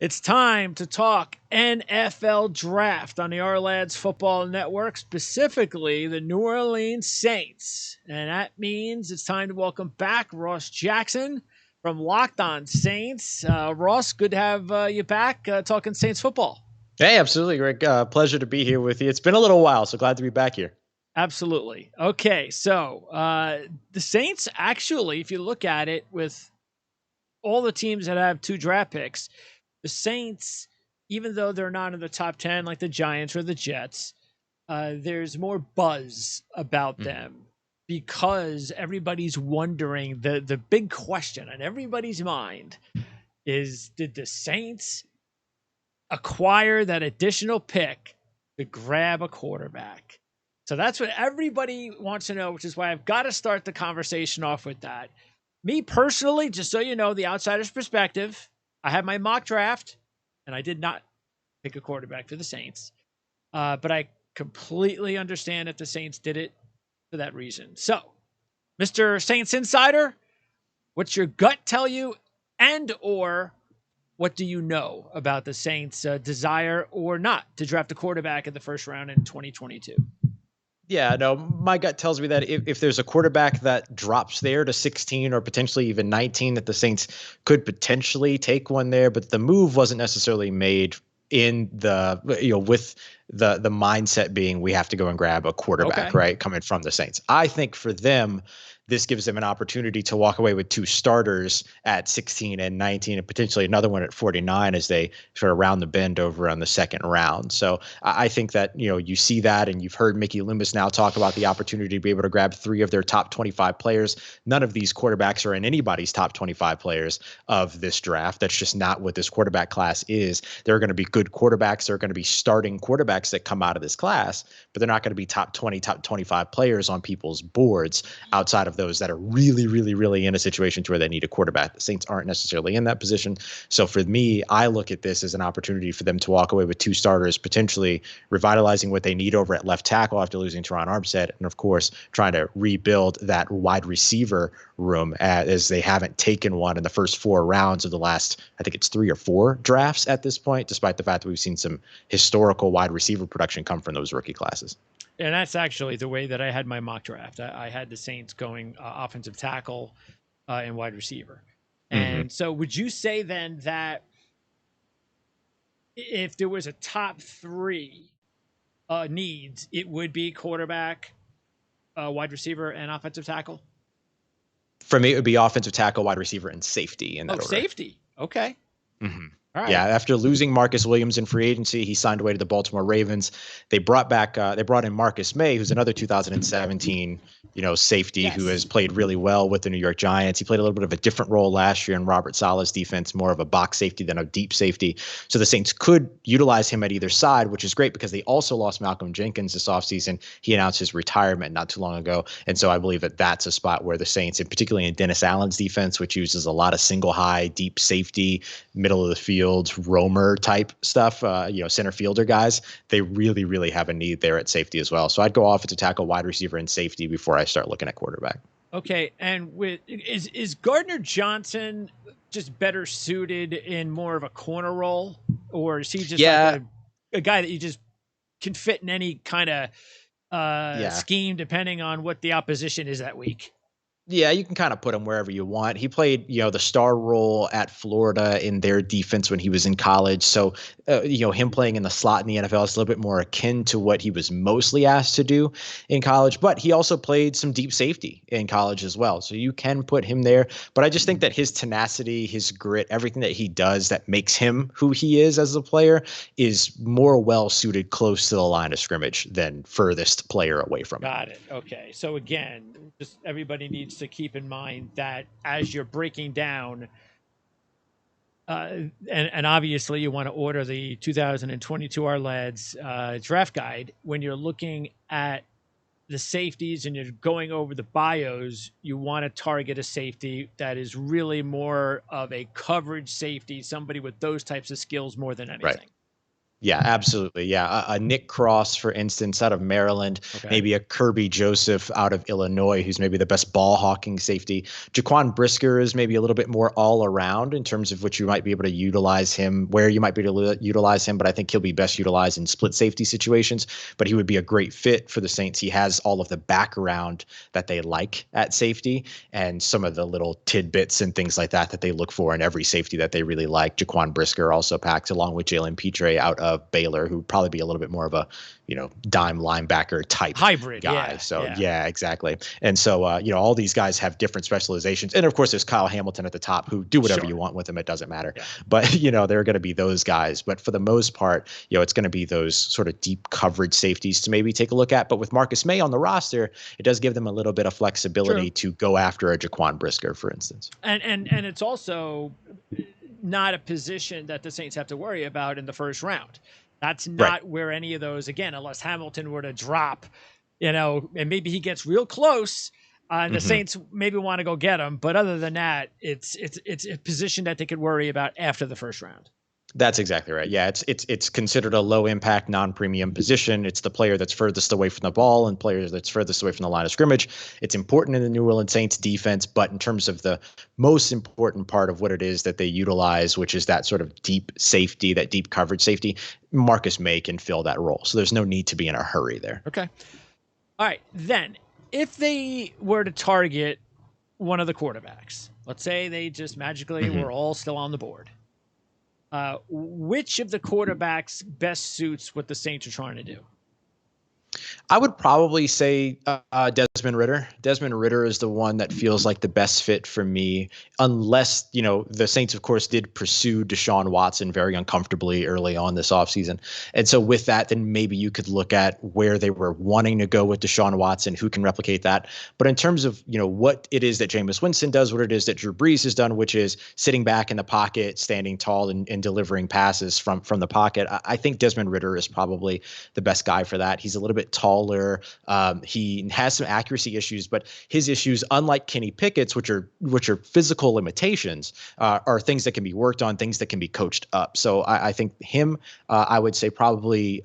It's time to talk NFL draft on the Our Lads Football Network, specifically the New Orleans Saints. And that means it's time to welcome back Ross Jackson from Locked On Saints. Ross, good to have you back talking Saints football. Hey, absolutely, Rick. Pleasure to be here with you. It's been a little while, so glad to be back here. Absolutely. Okay, so the Saints actually, if you look at it with all the teams that have 2 draft picks, the Saints, even though they're not in the top 10 like the Giants or the Jets, there's more buzz about them because everybody's wondering, the big question on everybody's mind is, did the Saints acquire that additional pick to grab a quarterback? So that's what everybody wants to know, which is why I've got to start the conversation off with that. Me personally, just so you know, the outsider's perspective, I have my mock draft, and I did not pick a quarterback for the Saints. But I completely understand if the Saints did it for that reason. So, Mr. Saints Insider, what's your gut tell you, and or what do you know about the Saints' desire or not to draft a quarterback in the first round in 2022? Yeah, no, my gut tells me that if there's a quarterback that drops there to 16 or potentially even 19, that the Saints could potentially take one there, but the move wasn't necessarily made in the, with the mindset being we have to go and grab a quarterback, right, coming from the Saints. I think for them, this gives them an opportunity to walk away with 2 starters at 16 and 19 and potentially another one at 49 as they sort of round the bend over on the second round. So I think that, you see that, and you've heard Mickey Loomis now talk about the opportunity to be able to grab 3 of their top 25 players. None of these quarterbacks are in anybody's top 25 players of this draft. That's just not what this quarterback class is. There are going to be good quarterbacks. There are going to be starting quarterbacks that come out of this class, but they're not going to be top 20, top 25 players on people's boards outside of those that are really, really, really in a situation to where they need a quarterback. The Saints aren't necessarily in that position. So for me, I look at this as an opportunity for them to walk away with 2 starters, potentially revitalizing what they need over at left tackle after losing Teron Armstead, and of course, trying to rebuild that wide receiver room as they haven't taken one in the first 4 rounds of the last, I think it's 3 or 4 drafts at this point, despite the fact that we've seen some historical wide receiver production come from those rookie classes. And that's actually the way that I had my mock draft. I had the Saints going offensive tackle and wide receiver. And so would you say then that if there was a top 3 needs, it would be quarterback, wide receiver, and offensive tackle? For me, it would be offensive tackle, wide receiver, and safety in that order. Safety. Okay. All right. Yeah, after losing Marcus Williams in free agency, he signed away to the Baltimore Ravens. They brought in Marcus May, who's another 2017, safety who has played really well with the New York Giants. He played a little bit of a different role last year in Robert Saleh's defense, more of a box safety than a deep safety. So the Saints could utilize him at either side, which is great because they also lost Malcolm Jenkins this offseason. He announced his retirement not too long ago. And so I believe that that's a spot where the Saints, and particularly in Dennis Allen's defense, which uses a lot of single high, deep safety, middle of the field, roamer type stuff, center fielder guys, they really, really have a need there at safety as well. So I'd go offensive tackle, wide receiver, and safety before I start looking at quarterback. Okay, and is Gardner Johnson just better suited in more of a corner role, or is he just like a guy that you just can fit in any kind of scheme depending on what the opposition is that week? Yeah, you can kind of put him wherever you want. He played, the star role at Florida in their defense when he was in college. So, him playing in the slot in the NFL is a little bit more akin to what he was mostly asked to do in college. But he also played some deep safety in college as well. So you can put him there. But I just think that his tenacity, his grit, everything that he does that makes him who he is as a player is more well suited close to the line of scrimmage than furthest player away from it. Got it. Okay. So again, just everybody needs to keep in mind that as you're breaking down, and obviously you want to order the 2022 Our Lads draft guide. When you're looking at the safeties and you're going over the bios, you want to target a safety that is really more of a coverage safety, somebody with those types of skills more than anything. Right. Yeah, absolutely. Yeah, a Nick Cross, for instance, out of Maryland, Okay. maybe a Kirby Joseph out of Illinois, who's maybe the best ball hawking safety. Jaquan Brisker is maybe a little bit more all around in terms of which you might be able to utilize him, where you might be able to utilize him. But I think he'll be best utilized in split safety situations. But he would be a great fit for the Saints. He has all of the background that they like at safety and some of the little tidbits and things like that that they look for in every safety that they really like. Jaquan Brisker also packs along with Jalen Petre out of Baylor, who would probably be a little bit more of a, dime linebacker type Hybrid. guy. Yeah. So Yeah. yeah, exactly. And so all these guys have different specializations, and of course there's Kyle Hamilton at the top, who do whatever you Sure. want with him. It doesn't matter. Yeah. But there are going to be those guys. But for the most part, it's going to be those sort of deep coverage safeties to maybe take a look at. But with Marcus May on the roster, it does give them a little bit of flexibility True. to go after a Jaquan Brisker, for instance. And it's also not a position that the Saints have to worry about in the first round. That's Right. not where any of those, again, unless Hamilton were to drop, and maybe he gets real close, and the Hmm. Saints maybe want to go get him. But other than that, it's a position that they could worry about after the first round. That's exactly right. Yeah, it's considered a low impact, non premium position. It's the player that's furthest away from the ball and player that's furthest away from the line of scrimmage. It's important in the New Orleans Saints defense, but in terms of the most important part of what it is that they utilize, which is that sort of deep safety, that deep coverage safety, Marcus May can fill that role. So there's no need to be in a hurry there. Okay. All right. Then, if they were to target one of the quarterbacks, let's say they just magically Mhm. were all still on the board. Which of the quarterbacks best suits what the Saints are trying to do? I would probably say Desmond Ritter. Desmond Ritter is the one that feels like the best fit for me, unless, the Saints, of course, did pursue Deshaun Watson very uncomfortably early on this offseason. And so with that, then maybe you could look at where they were wanting to go with Deshaun Watson, who can replicate that. But in terms of, what it is that Jameis Winston does, what it is that Drew Brees has done, which is sitting back in the pocket, standing tall and delivering passes from the pocket, I think Desmond Ritter is probably the best guy for that. He's a little bit taller. He has some accuracy issues, but his issues, unlike Kenny Pickett's, which are physical limitations, are things that can be worked on, things that can be coached up. So I think him, I would say probably.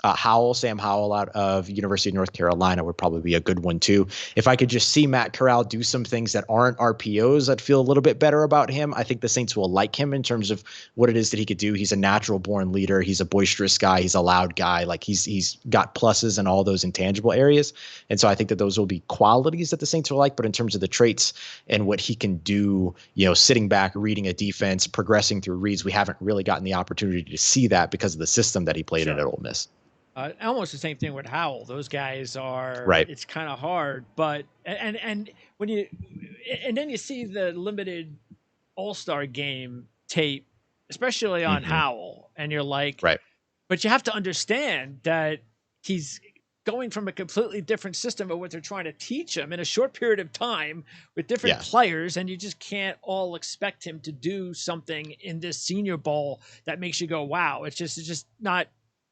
Sam Howell out of University of North Carolina would probably be a good one too. If I could just see Matt Corral do some things that aren't RPOs, I'd feel a little bit better about him. I think the Saints will like him in terms of what it is that he could do. He's a natural born leader. He's a boisterous guy. He's a loud guy. Like he's got pluses in all those intangible areas. And so I think that those will be qualities that the Saints will like. But in terms of the traits and what he can do, sitting back, reading a defense, progressing through reads, we haven't really gotten the opportunity to see that because of the system that he played in Sure. at Ole Miss. Almost the same thing with Howell. Those guys are. Right. It's kind of hard, but and when you and then you see the limited All-Star game tape, especially on Mm-hmm. Howell, and you're like, Right. but you have to understand that he's going from a completely different system of what they're trying to teach him in a short period of time with different Yeah. players, and you just can't all expect him to do something in this Senior Bowl that makes you go, "Wow!" It's just not.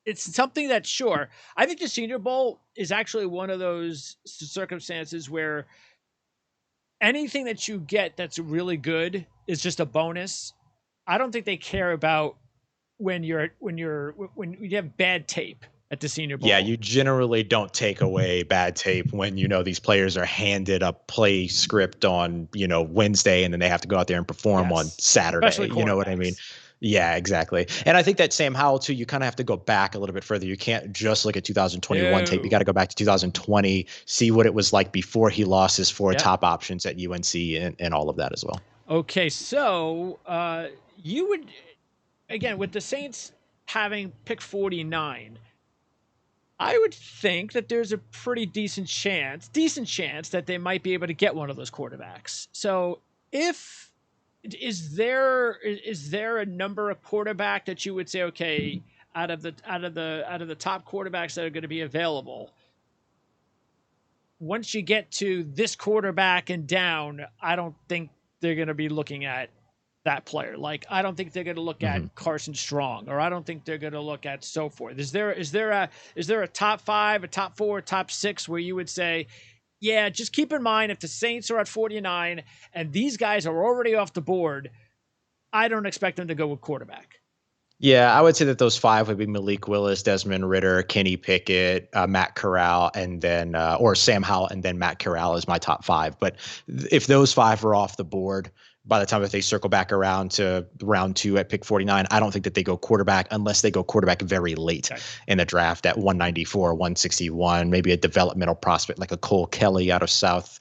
It's something that, sure, I think the Senior Bowl is actually one of those circumstances where anything that you get that's really good is just a bonus. I don't think they care about when you have bad tape at the Senior Yeah, Bowl. you generally don't take away bad tape when these players are handed a play script on Wednesday and then they have to go out there and perform on Yes, especially Saturday. You know what I mean? quarterbacks. Yeah, exactly. And I think that Sam Howell too, you kind of have to go back a little bit further. You can't just look at 2021 tape. You No. got to go back to 2020, see what it was like before he lost his four Yep. top options at UNC and all of that as well. Okay, so you would, again, with the Saints having pick 49, I would think that there's a pretty decent chance that they might be able to get one of those quarterbacks. So, if is there a number of quarterback that you would say, okay, out of the top quarterbacks that are going to be available, once you get to this quarterback and down, I don't think they're going to be looking at that player. Like, I don't think they're going to look at Mhm. Carson Strong, or I don't think they're going to look at so forth. Is there a top 5, a top 4, a top 6 where you would say, yeah, just keep in mind if the Saints are at 49 and these guys are already off the board, I don't expect them to go with quarterback. Yeah, I would say that those five would be Malik Willis, Desmond Ritter, Kenny Pickett, Matt Corral, and then or Sam Howell, and then Matt Corral is my top five. But if those five are off the board by the time that they circle back around to round two at pick 49, I don't think that they go quarterback unless they go quarterback very late Okay. in the draft at 194, 161, maybe a developmental prospect like a Cole Kelly out of South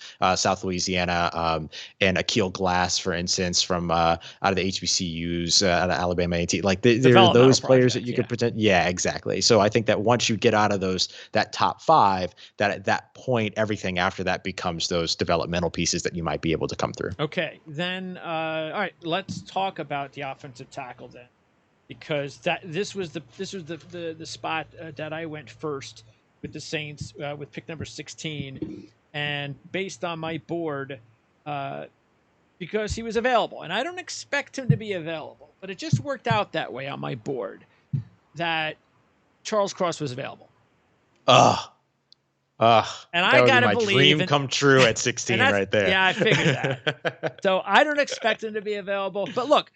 Louisiana, and Akil Glass, for instance, from out of the HBCUs, out of Alabama A&T. Like there are Developmental those players that prospect, you yeah. could pretend. Yeah, exactly. So I think that once you get out of that top five, that at that point, everything after that becomes those developmental pieces that you might be able to come through. Okay, then all right, let's talk about the offensive tackle then, because this was the spot that I went first with the Saints with pick number 16, and based on my board, uh, because he was available, and I don't expect him to be available, but it just worked out that way on my board that Charles Cross was available, Ugh. Ugh. and I That would be gotta my believe, dream come true at and 16 that's right there. yeah, I figured that. So I don't expect him to be available, but look,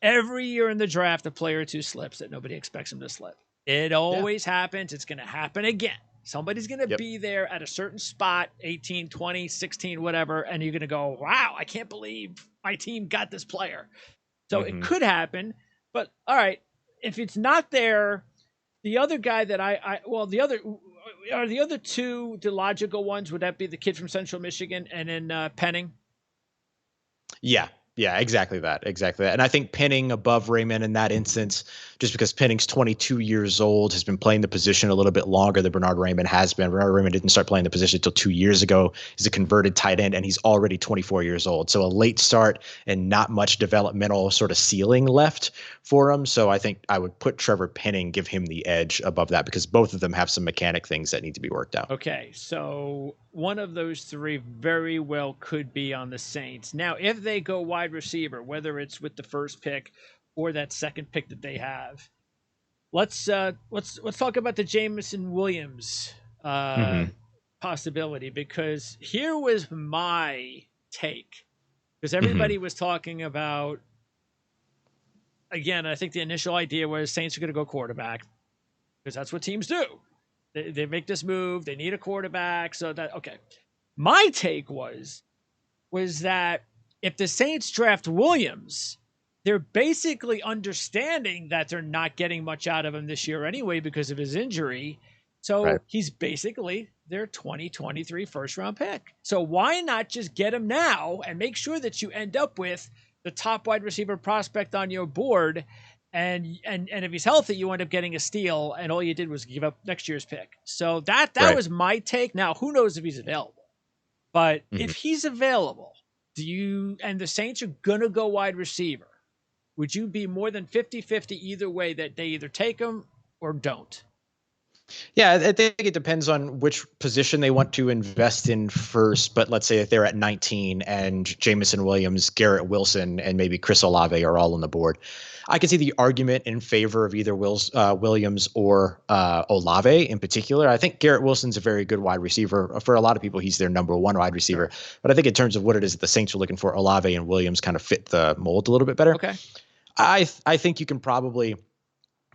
every year in the draft, a player or two slips that nobody expects him to slip. It Yeah. always happens. It's going to happen again. Somebody's going to Yep. be there at a certain spot, 18, 20, 16, whatever, and you're going to go, wow, I can't believe my team got this player. So it could happen, but all right, if it's not there, the other guy that the other two the logical ones, would that be the kid from Central Michigan and then Penning? Yeah. Yeah, exactly that. Exactly that. And I think Penning above Raymond in that instance, just because Penning's 22 years old, has been playing the position a little bit longer than Bernard Raymond has been. Bernard Raymond didn't start playing the position until 2 years ago. He's a converted tight end, and he's already 24 years old. So a late start and not much developmental sort of ceiling left for him. So I think I would put Trevor Penning, give him the edge above that, because both of them have some mechanic things that need to be worked out. Okay, so one of those three very well could be on the Saints. Now, if they go wide receiver, whether it's with the first pick or that second pick that they have, let's talk about the Jameson Williams Mm-hmm. possibility, because here was my take, because Mm-hmm. everybody was talking about, again, I think the initial idea was Saints are going to go quarterback because that's what teams do. They make this move. They need a quarterback. So that, okay. My take was that if the Saints draft Williams, they're basically understanding that they're not getting much out of him this year anyway because of his injury. So Right. he's basically their 2023 first round pick. So why not just get him now and make sure that you end up with the top wide receiver prospect on your board, and if he's healthy, you end up getting a steal, and all you did was give up next year's pick. So that Right. was my take. Now, who knows if he's available? But Mhm. if he's available, and the Saints are gonna go wide receiver, would you be more than 50-50 either way that they either take him or don't? Yeah, I think it depends on which position they want to invest in first. But let's say if they're at 19 and Jameson Williams, Garrett Wilson, and maybe Chris Olave are all on the board, I can see the argument in favor of either Williams or Olave in particular. I think Garrett Wilson's a very good wide receiver. For a lot of people, he's their number one wide receiver. Sure. But I think in terms of what it is that the Saints are looking for, Olave and Williams kind of fit the mold a little bit better. Okay. I think you can probably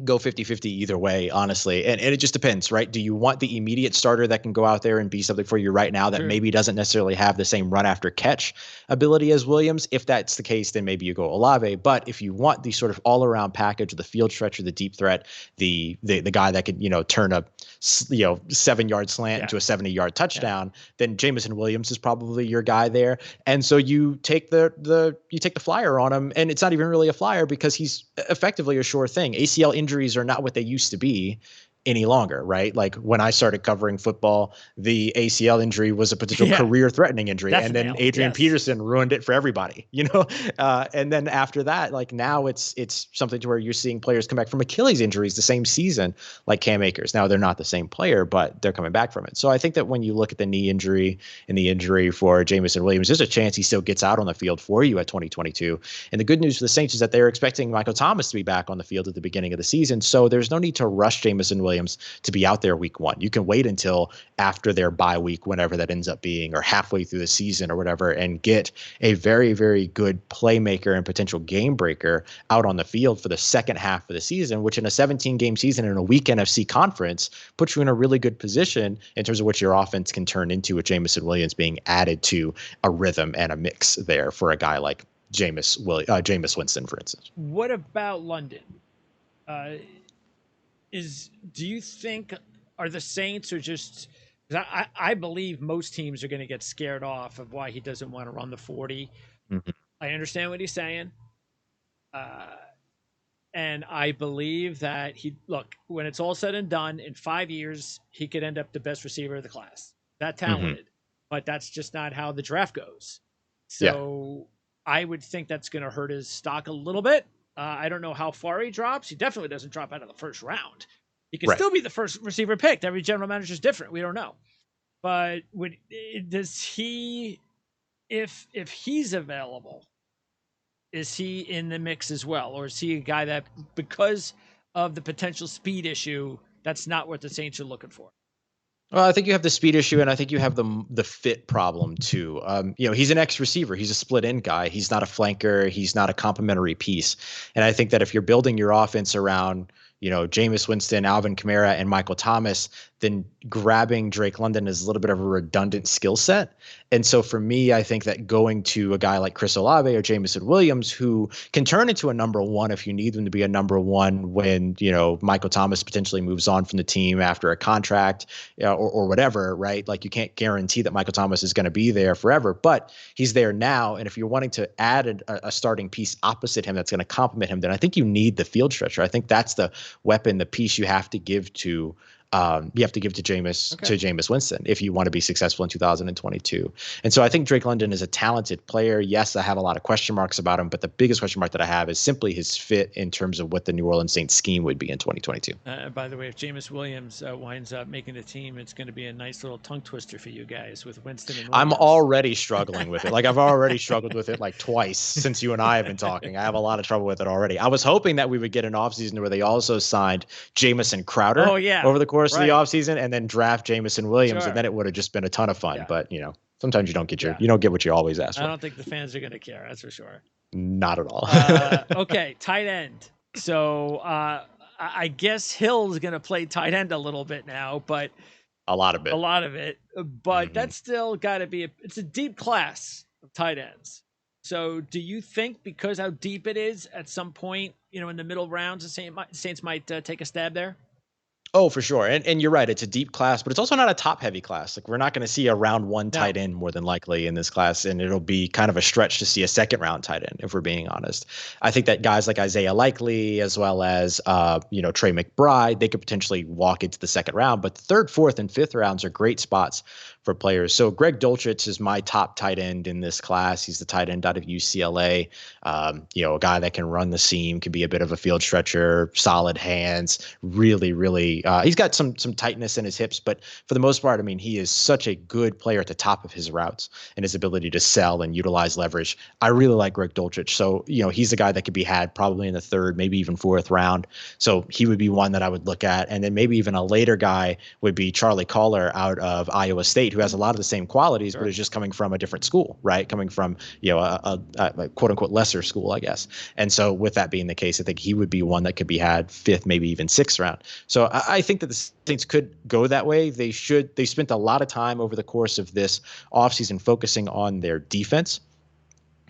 go 50-50 either way, honestly. And it just depends, right? Do you want the immediate starter that can go out there and be something for you right now that Sure. maybe doesn't necessarily have the same run after catch ability as Williams? If that's the case, then maybe you go Olave. But if you want the sort of all around package, the field stretcher, the deep threat, the guy that could, turn a 7-yard slant into a 70-yard touchdown, then Jameson Williams is probably your guy there. And so you take the flyer on him, and it's not even really a flyer because he's effectively a sure thing. ACL injuries are not what they used to be any longer, right? Like when I started covering football, the ACL injury was a potential career-threatening injury, Definitely. and then Adrian Peterson ruined it for everybody, and then after that, like now it's something to where you're seeing players come back from Achilles injuries the same season, like Cam Akers. Now they're not the same player, but they're coming back from it. So I think that when you look at the knee injury and the injury for Jameson Williams, there's a chance he still gets out on the field for you at 2022. And the good news for the Saints is that they're expecting Michael Thomas to be back on the field at the beginning of the season, so there's no need to rush Jameson Williams Williams to be out there week 1. You can wait until after their bye week, whenever that ends up being, or halfway through the season or whatever, and get a very, very good playmaker and potential game breaker out on the field for the second half of the season, which in a 17-game season in a weak NFC conference puts you in a really good position in terms of what your offense can turn into with Jameson Williams being added to a rhythm and a mix there for a guy like Jameis Winston, for instance. What about London? Uh, do you think are the Saints or just? 'Cause I believe most teams are going to get scared off of why he doesn't want to run the 40. Mm-hmm. I understand what he's saying. Uh, and I believe that when it's all said and done, in 5 years, he could end up the best receiver of the class. That Mm-hmm. talented, but that's just not how the draft goes. Yeah. So I would think that's going to hurt his stock a little bit. I don't know how far he drops. He definitely doesn't drop out of the first round. He could Right. still be the first receiver picked. Every general manager is different. We don't know. But does he, if he's available, is he in the mix as well, or is he a guy that, because of the potential speed issue, that's not what the Saints are looking for? Well, I think you have the speed issue, and I think you have the fit problem too. He's an X receiver. He's a split end guy. He's not a flanker. He's not a complementary piece. And I think that if you're building your offense around, Jameis Winston, Alvin Kamara, and Michael Thomas, then grabbing Drake London is a little bit of a redundant skill set. And so for me, I think that going to a guy like Chris Olave or Jameson Williams, who can turn into a number one if you need them to be a number one when, Michael Thomas potentially moves on from the team after a contract, or whatever, right? Like, you can't guarantee that Michael Thomas is going to be there forever, but he's there now. And if you're wanting to add a starting piece opposite him that's going to complement him, then I think you need the field stretcher. I think that's the weapon, the piece you have to give to Jameis Winston if you want to be successful in 2022. And so I think Drake London is a talented player. Yes, I have a lot of question marks about him, but the biggest question mark that I have is simply his fit in terms of what the New Orleans Saints scheme would be in 2022. By the way, if Jameis Williams winds up making the team, it's going to be a nice little tongue twister for you guys with Winston and Williams. I'm already struggling with it. Like, I've already struggled with it like twice since you and I have been talking. I have a lot of trouble with it already. I was hoping that we would get an offseason where they also signed Jamison Crowder over the course of the offseason, and then draft Jameson Williams, and then it would have just been a ton of fun. But sometimes you don't get what you always ask for. I don't think the fans are going to care. That's for sure. Not at all. Okay, tight end. So I guess Hill's going to play tight end a little bit now, but a lot of it. But that's still got to be it's a deep class of tight ends. So do you think, because how deep it is, at some point, in the middle rounds, the Saints might take a stab there? Oh, for sure. And you're right. It's a deep class, but it's also not a top heavy class. Like, we're not going to see a round one tight end more than likely in this class. And it'll be kind of a stretch to see a second round tight end, if we're being honest. I think that guys like Isaiah Likely, as well as, Trey McBride, they could potentially walk into the second round, but the third, fourth, and fifth rounds are great spots for players. So Greg Dulcich is my top tight end in this class. He's the tight end out of UCLA. A guy that can run the seam, can be a bit of a field stretcher, solid hands, really, really, he's got some tightness in his hips, but for the most part, I mean, he is such a good player at the top of his routes and his ability to sell and utilize leverage. I really like Greg Dulcich. So, he's a guy that could be had probably in the third, maybe even fourth round. So he would be one that I would look at. And then maybe even a later guy would be Charlie Collar out of Iowa State, who has a lot of the same qualities, but is just coming from a different school, right? Coming from, a quote unquote lesser school, I guess. And so with that being the case, I think he would be one that could be had fifth, maybe even sixth round. So I think that the Saints could go that way. They spent a lot of time over the course of this offseason focusing on their defense.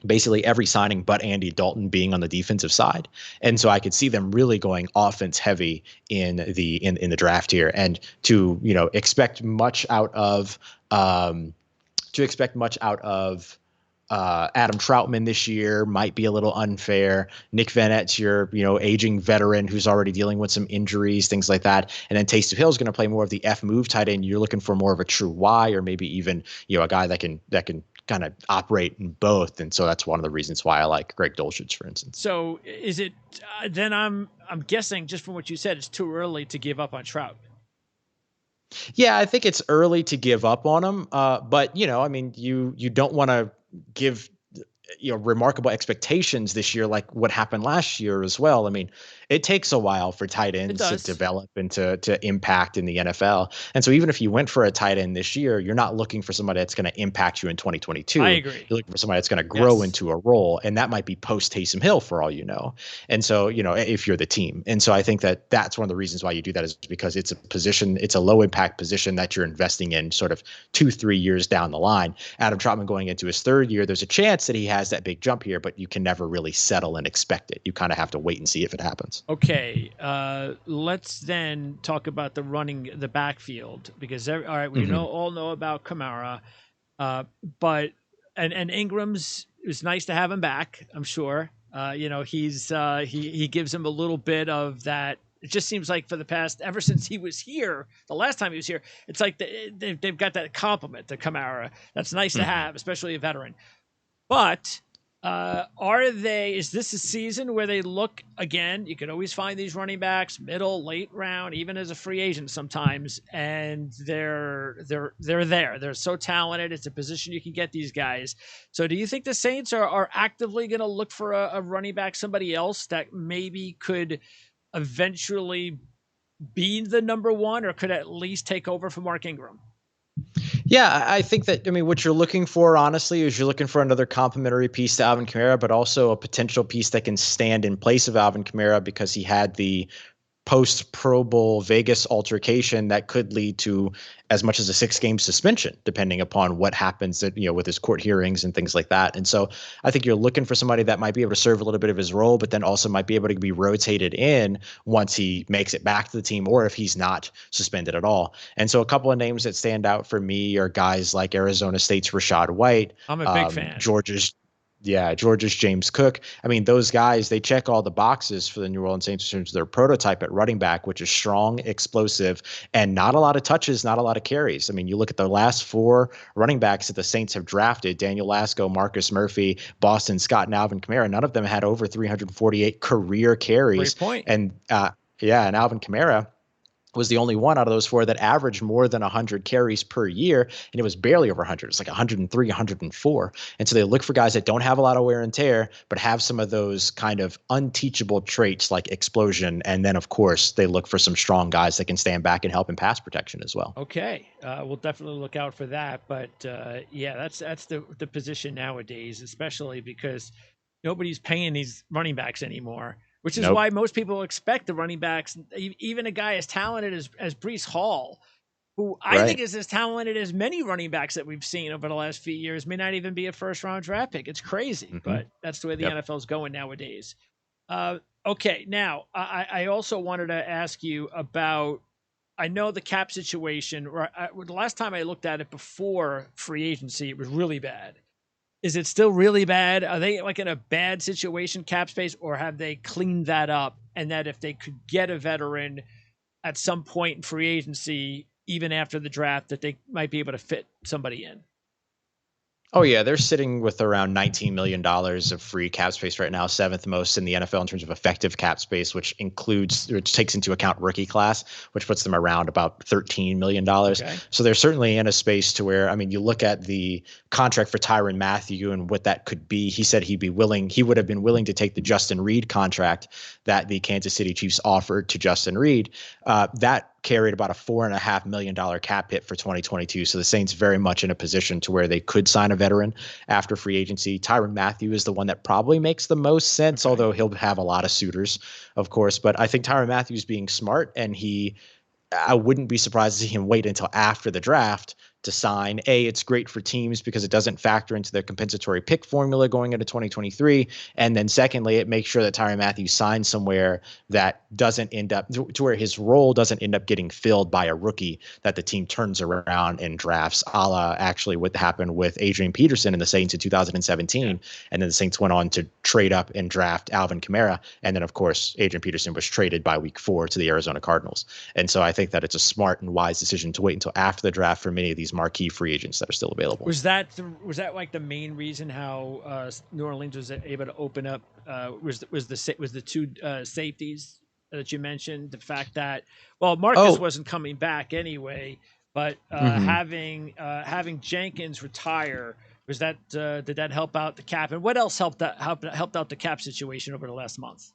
Basically every signing but Andy Dalton being on the defensive side. And so I could see them really going offense heavy in the draft here, and to, expect much out of Adam Troutman this year might be a little unfair. Nick Vannett's your, aging veteran who's already dealing with some injuries, things like that. And then Taysom Hill is going to play more of the F move tight end. You're looking for more of a true Y, or maybe even, a guy that can kind of operate in both. And so that's one of the reasons why I like Greg Dulcich, for instance. So is it then I'm guessing, just from what you said, it's too early to give up on Trout. Yeah, I think it's early to give up on him. But, you don't want to give remarkable expectations this year, like what happened last year as well. I mean, it takes a while for tight It ends to does. develop and to impact in the NFL. And so even if you went for a tight end this year, you're not looking for somebody that's going to impact you in I 2022. agree. You're looking for somebody that's going to grow Yes. into a role, and that might be post Taysom Hill for all you know. And so, if you're the team. And so I think that that's one of the reasons why you do that, is because it's a position, it's a low impact position that you're investing in sort of 2-3 years down the line. Adam Troutman going into his third year, there's a chance that he has that big jump here, but you can never really settle and expect it. You kind of have to wait and see if it happens. Okay, let's then talk about the backfield, because all right, we Mm-hmm. all know about Kamara, uh, but and Ingram's, it was nice to have him back. I'm sure. He gives him a little bit of that. It just seems like for the past, ever since he was here, the last time he was here, it's like they've got that compliment to Kamara. That's nice to Mm-hmm. have, especially a veteran. But is this a season where they look again? You can always find these running backs middle, late round, even as a free agent sometimes, and they're there. They're so talented. It's a position you can get these guys. So, do you think the Saints are actively going to look for a running back, somebody else that maybe could eventually be the number one, or could at least take over for Mark Ingram? Yeah, I think that, I mean, what you're looking for, honestly, is you're looking for another complementary piece to Alvin Kamara, but also a potential piece that can stand in place of Alvin Kamara, because he had the post Pro Bowl Vegas altercation that could lead to as much as a 6-game suspension, depending upon what happens with his court hearings and things like that. And so I think you're looking for somebody that might be able to serve a little bit of his role, but then also might be able to be rotated in once he makes it back to the team, or if he's not suspended at all. And so a couple of names that stand out for me are guys like Arizona State's Rashad White, I'm a big fan. Georgia's James Cook. I mean, those guys, they check all the boxes for the New Orleans Saints in terms of their prototype at running back, which is strong, explosive, and not a lot of touches, not a lot of carries. I mean, you look at the last 4 running backs that the Saints have drafted: Daniel Lasco, Marcus Murphy, Boston Scott, and Alvin Kamara. None of them had over 348 career Great carries. point. And and Alvin Kamara was the only one out of those 4 that averaged more than 100 carries per year, and it was barely over 100. It's like 103, 104. And so they look for guys that don't have a lot of wear and tear, but have some of those kind of unteachable traits like explosion. And then, of course, they look for some strong guys that can stand back and help in pass protection as well. Okay, we'll definitely look out for that. But yeah, that's the position nowadays, especially because nobody's paying these running backs anymore, which is Nope. why most people expect the running backs, even a guy as talented as Brees Hall, who I think Right. is as talented as many running backs that we've seen over the last few years, may not even be a first round draft pick. It's crazy, Mm-hmm. but that's the way the Yep. NFL's going nowadays. Okay, now I also wanted to ask you about. I know the cap situation. The last time I looked at it before free agency, it was really bad. Is it still really bad? Are they like in a bad situation, cap space, or have they cleaned that up? And that if they could get a veteran at some point in free agency, even after the draft, that they might be able to fit somebody in. Oh yeah, they're sitting with around $19 million of free cap space right now, 7th most in the NFL in terms of effective cap space, which takes into account rookie class, which puts them around about $13 million. Okay. So they're certainly in a space to where, I mean, you look at the contract for Tyrann Mathieu and what that could be. He said he would have been willing to take the Justin Reed contract that the Kansas City Chiefs offered to Justin Reed. That carried about a $4.5 million cap hit for 2022. So the Saints very much in a position to where they could sign a veteran after free agency. Tyrann Mathieu is the one that probably makes the most sense, Okay. although he'll have a lot of suitors, of course. But I think Tyrann Mathieu's being smart, and I wouldn't be surprised to see him wait until after the draft to sign. It's great for teams because it doesn't factor into their compensatory pick formula going into 2023. And then secondly, it makes sure that Tyrann Mathieu signs somewhere that doesn't end up to where his role doesn't end up getting filled by a rookie that the team turns around and drafts, a la actually what happened with Adrian Peterson in the Saints in 2017. Yeah. And then the Saints went on to trade up and draft Alvin Kamara. And then, of course, Adrian Peterson was traded by week 4 to the Arizona Cardinals. And so I think that it's a smart and wise decision to wait until after the draft for many of these marquee free agents that are still available. Was that like the main reason how New Orleans was able to open up? Was the 2 safeties that you mentioned? The fact that, well, Marcus Oh, wasn't coming back anyway, but mm-hmm. having Jenkins retire Was that did that help out the cap? And what else helped out the cap situation over the last month?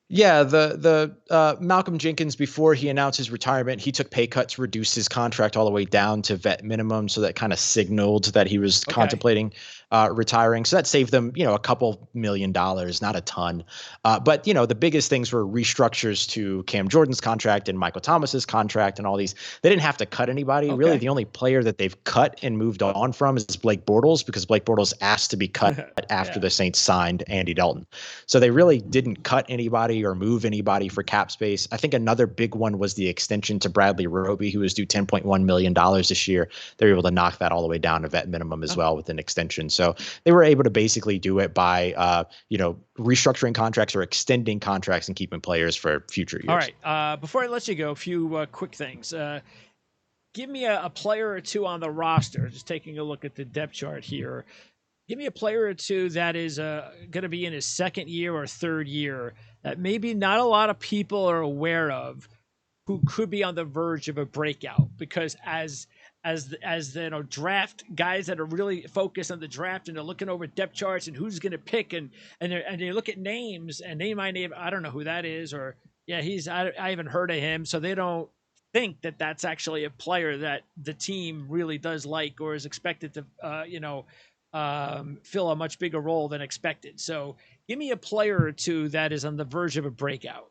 Yeah, the Malcolm Jenkins, before he announced his retirement, he took pay cuts, reduced his contract all the way down to vet minimum, so that kind of signaled that he was Okay. contemplating retiring. So that saved them, a couple $1 million, not a ton. But the biggest things were restructures to Cam Jordan's contract and Michael Thomas's contract and all these. They didn't have to cut anybody. Really, Okay. the only player that they've cut and moved on from is Blake Bortles, because Blake Bortles asked to be cut after Yeah. the Saints signed Andy Dalton. So they really didn't cut anybody or move anybody for cap space. I think another big one was the extension to Bradley Roby, who was due $10.1 million this year. They were able to knock that all the way down to vet minimum as Oh, well with an extension. So they were able to basically do it by, restructuring contracts or extending contracts and keeping players for future all years. right. Before I let you go, a few quick things. Give me a player or two on the roster. Just taking a look at the depth chart here. Give me a player or two that is going to be in his second year or third year that maybe not a lot of people are aware of, who could be on the verge of a breakout. Because as the draft guys that are really focused on the draft and they're looking over depth charts and who's going to pick, and they look at names and they might name, I don't know who that is, or yeah, I haven't heard of him, so they don't think that that's actually a player that the team really does like or is expected to fill a much bigger role than expected. So give me a player or two that is on the verge of a breakout.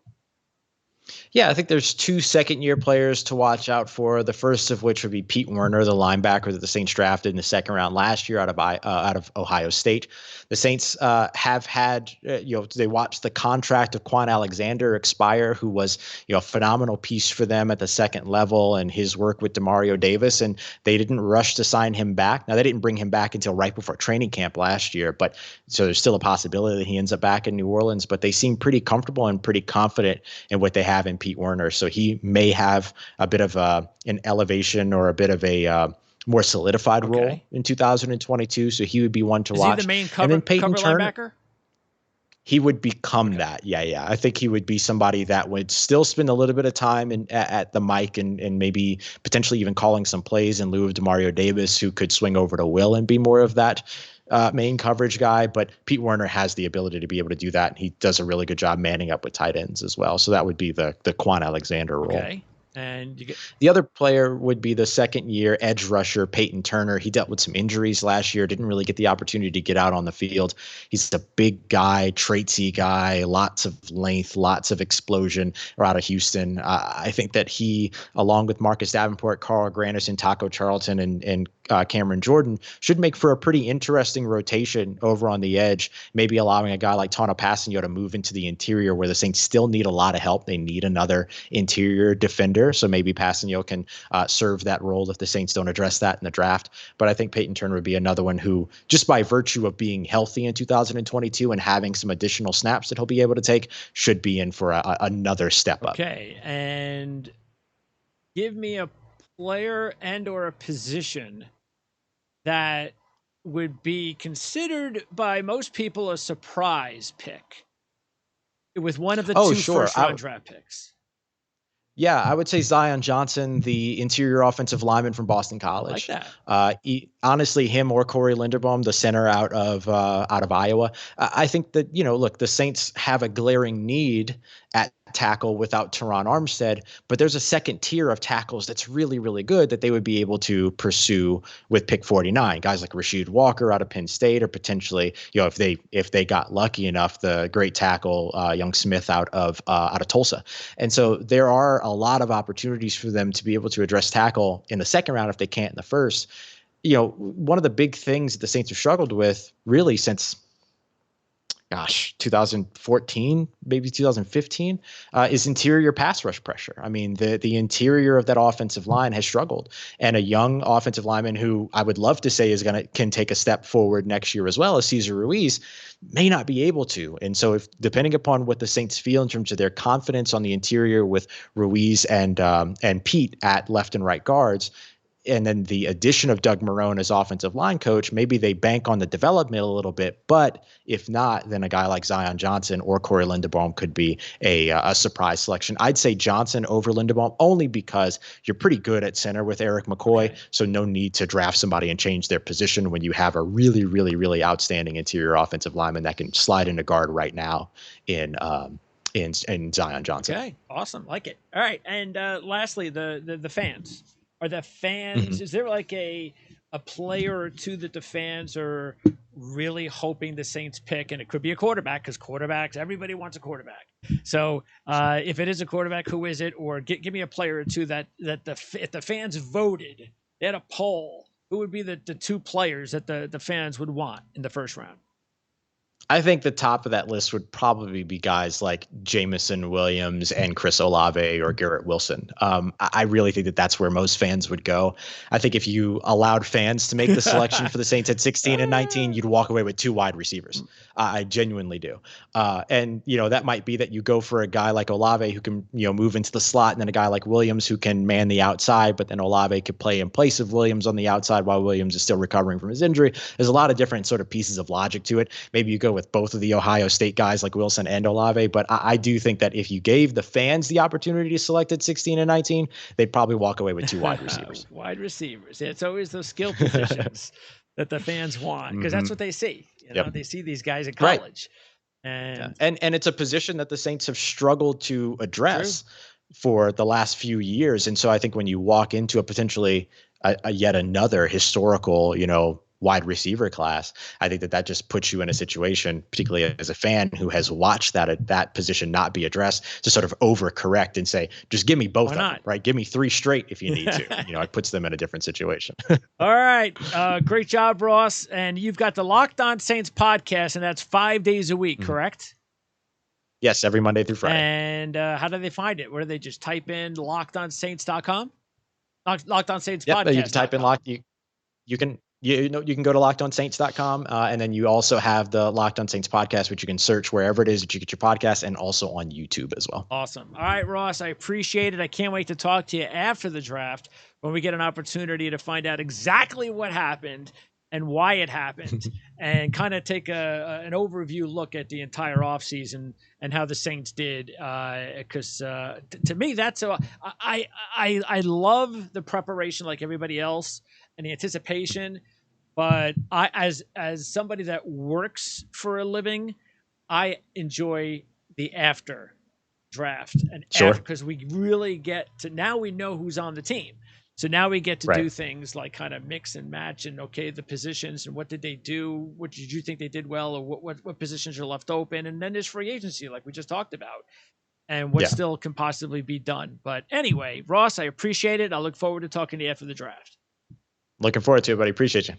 Yeah, I think there's two second-year players to watch out for. The first of which would be Pete Werner, the linebacker that the Saints drafted in the second round last year out of Ohio State. The Saints have had, they watched the contract of Quan Alexander expire, who was, a phenomenal piece for them at the second level, and his work with Demario Davis, and they didn't rush to sign him back. Now, they didn't bring him back until right before training camp last year, but so there's still a possibility that he ends up back in New Orleans. But they seem pretty comfortable and pretty confident in what they have in Pete Werner. So he may have a bit of an elevation or a bit of a more solidified role Okay. in 2022. So he would be one to Is he the watch. main And then Peyton cover Turner, linebacker? he would become Okay. that. Yeah, yeah. I think he would be somebody that would still spend a little bit of time at the mic and maybe potentially even calling some plays in lieu of Demario Davis, who could swing over to Will and be more of that main coverage guy. But Pete Werner has the ability to be able to do that, and he does a really good job manning up with tight ends as well. So that would be the Quan Alexander role. Okay. And you get The other player would be the second year edge rusher, Peyton Turner. He dealt with some injuries last year, didn't really get the opportunity to get out on the field. He's a big guy, traitsy guy, lots of length, lots of explosion, out of Houston. I think that he, along with Marcus Davenport, Carl Granderson, Taco Charlton, and Cameron Jordan, should make for a pretty interesting rotation over on the edge, maybe allowing a guy like Tana Passanio to move into the interior where the Saints still need a lot of help. They need another interior defender. So maybe Passanio can serve that role if the Saints don't address that in the draft. But I think Peyton Turner would be another one who, just by virtue of being healthy in 2022 and having some additional snaps that he'll be able to take, should be in for another step up. okay. And give me a player and or a position that would be considered by most people a surprise pick with one of the Oh, two sure. first round draft picks. Yeah, I would say Zion Johnson, the interior offensive lineman from Boston I like College. that. Honestly, him or Corey Linderbaum, the center out of Iowa. I think that, look, the Saints have a glaring need at tackle without Teron Armstead, but there's a second tier of tackles that's really, really good that they would be able to pursue with pick 49. Guys like Rasheed Walker out of Penn State, or potentially, if they got lucky enough, the great tackle Young Smith out of Tulsa. And so there are a lot of opportunities for them to be able to address tackle in the second round if they can't in the first. One of the big things that the Saints have struggled with really since 2014, maybe 2015, is interior pass rush pressure. I mean, the interior of that offensive line has struggled, and a young offensive lineman who I would love to say can take a step forward next year as well as Cesar Ruiz may not be able to. And so, if depending upon what the Saints feel in terms of their confidence on the interior with Ruiz and Pete at left and right guards, and then the addition of Doug Marrone as offensive line coach, maybe they bank on the development a little bit. But if not, then a guy like Zion Johnson or Corey Linderbaum could be a surprise selection. I'd say Johnson over Linderbaum only because you're pretty good at center with Eric McCoy. Okay. So no need to draft somebody and change their position when you have a really, really, really outstanding interior offensive lineman that can slide into guard right now in Zion Johnson. Okay, awesome, like it. All right, and lastly, the fans. Are the fans? Mhm. Is there like a player or two that the fans are really hoping the Saints pick? And it could be a quarterback, because quarterbacks, everybody wants a quarterback. So if it is a quarterback, who is it? Or give me a player or two that if the fans voted, they had a poll, who would be the two players that the fans would want in the first round? I think the top of that list would probably be guys like Jamison Williams and Chris Olave or Garrett Wilson. I really think that that's where most fans would go. I think if you allowed fans to make the selection for the Saints at 16 and 19, you'd walk away with 2 wide receivers. I genuinely do. And, that might be that you go for a guy like Olave who can, move into the slot, and then a guy like Williams who can man the outside, but then Olave could play in place of Williams on the outside while Williams is still recovering from his injury. There's a lot of different sort of pieces of logic to it. Maybe you go with both of the Ohio State guys like Wilson and Olave, but I do think that if you gave the fans the opportunity to select at 16 and 19, they'd probably walk away with 2 wide receivers. Wide receivers. It's always those skill positions that the fans want, because that's what they see. Yep. They see these guys in Right. college, and and it's a position that the Saints have struggled to address for the last few years. And so I think when you walk into a potentially a yet another historical, wide receiver class, I think that just puts you in a situation, particularly as a fan who has watched that position not be addressed, to sort of overcorrect and say, just give me both of them, right? Give me 3 straight if you need to. It puts them in a different situation. All right. Great job, Ross. And you've got the Locked On Saints podcast, and that's 5 days a week, correct? Yes, every Monday through Friday. And how do they find it? Where do they just type in lockedonsaints.com? Locked On Saints podcast. You can type in you can go to lockedonsaints.com, and then you also have the Locked On Saints podcast, which you can search wherever it is that you get your podcast, and also on YouTube as well. Awesome. All right, Ross, I appreciate it. I can't wait to talk to you after the draft, when we get an opportunity to find out exactly what happened and why it happened, and kind of take an overview look at the entire offseason and how the Saints did. Because to me, that's I love the preparation like everybody else and the anticipation, but as somebody that works for a living, I enjoy the after draft and because we really get to, now we know who's on the team. So now we get to do things like kind of mix and match, and the positions and what did they do? What did you think they did well, or what positions are left open? And then there's free agency, like we just talked about, and what still can possibly be done. But anyway, Ross, I appreciate it. I look forward to talking to you after the draft. Looking forward to it, buddy. Appreciate you.